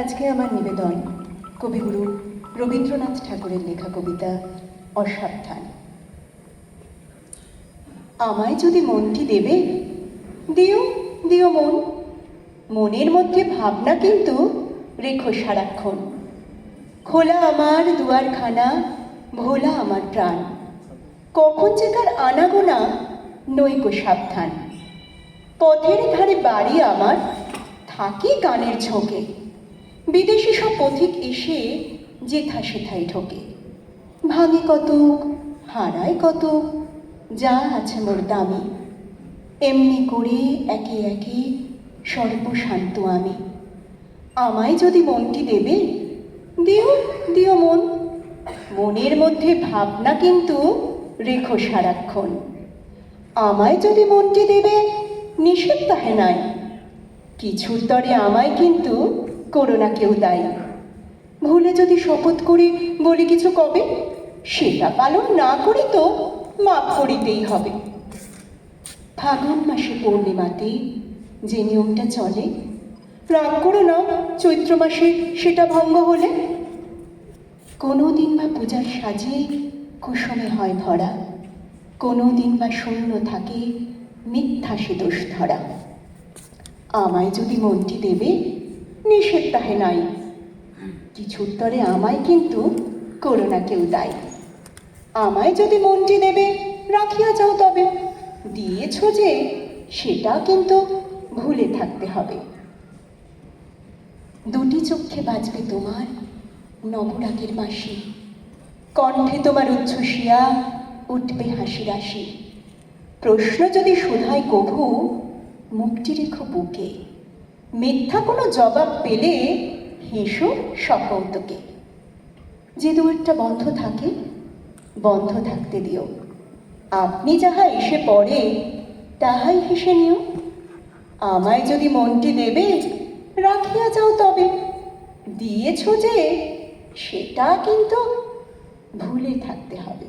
আজকে আমার নিবেদন কবিগুরু রবীন্দ্রনাথ ঠাকুরের লেখা কবিতা অসাবধান। আমায় যদি মনটি দেবে, দিও দিও মন, মনের মধ্যে ভাবনা কিন্তু রেখো সারাক্ষণ। খোলা আমার দুয়ারখানা, ভোলা আমার প্রাণ, কখন যে কার আনাগোনা নৈকো সাবধান। পথের ধারে বাড়ি আমার, থাকি গানের ঝোঁকে, বিদেশি সব পথিক এসে যেথা সেথায় ঢোকে। ভাঙে কতক, হারায় কতক, যা আছে মোর দামি, এমনি করে একে একে সর্বশান্ত আমি। আমায় যদি মনটি দেবে, দিও দিও মন, মনের মধ্যে ভাবনা কিন্তু রেখো সারাক্ষণ। আমায় যদি মনটি দেবে, নিষেধ তাহে নাই, কিছুর তরে আমায় কিন্তু করো না কেউ দায়ী। ভুলে যদি শপথ করে বলি কিছু কবে, সেটা পালন না করি তো মাপ করিতেই হবে। ফাগুন মাসে পূর্ণিমাতে যে নিয়মটা চলে, রাগ করো না চৈত্র মাসে সেটা ভঙ্গ হলে। কোনো দিন বা পূজার সাজে কুসুমে হয় ভরা, কোনো দিন বা শূন্য থাকে মিথ্যা সে দোষ ধরা। আমায় যদি মনটি দেবে, নিষেধ তাহে নাই, কিছুর তরে আমায় কিন্তু করো না কেউ দায়ী। আমায় যদি মনটি দেবে, রাখিয়া যাও তবে, দিয়েছ যে সেটা কিন্তু ভুলে থাকতে হবে। দুটি চক্ষে বাজবে তোমার নবরাগের বাঁশি, কণ্ঠে তোমার উচ্ছ্বসিয়া উঠবে হাসি রাশি। প্রশ্ন যদি শুধায় কভু, মুখটি রেখো বুকে, মিথ্যা কোনো জবাব পেলে হেসো সকৌতুকে। যে দুয়ারটা বন্ধ থাকে, বন্ধ থাকতে দিও, আপনি যাহা এসে পড়ে তাহাই হেসে নিও। আমায় যদি মনটি দেবে, রাখিয়া যাও তবে, দিয়েছ যে সেটা কিন্তু ভুলে থাকতে হবে।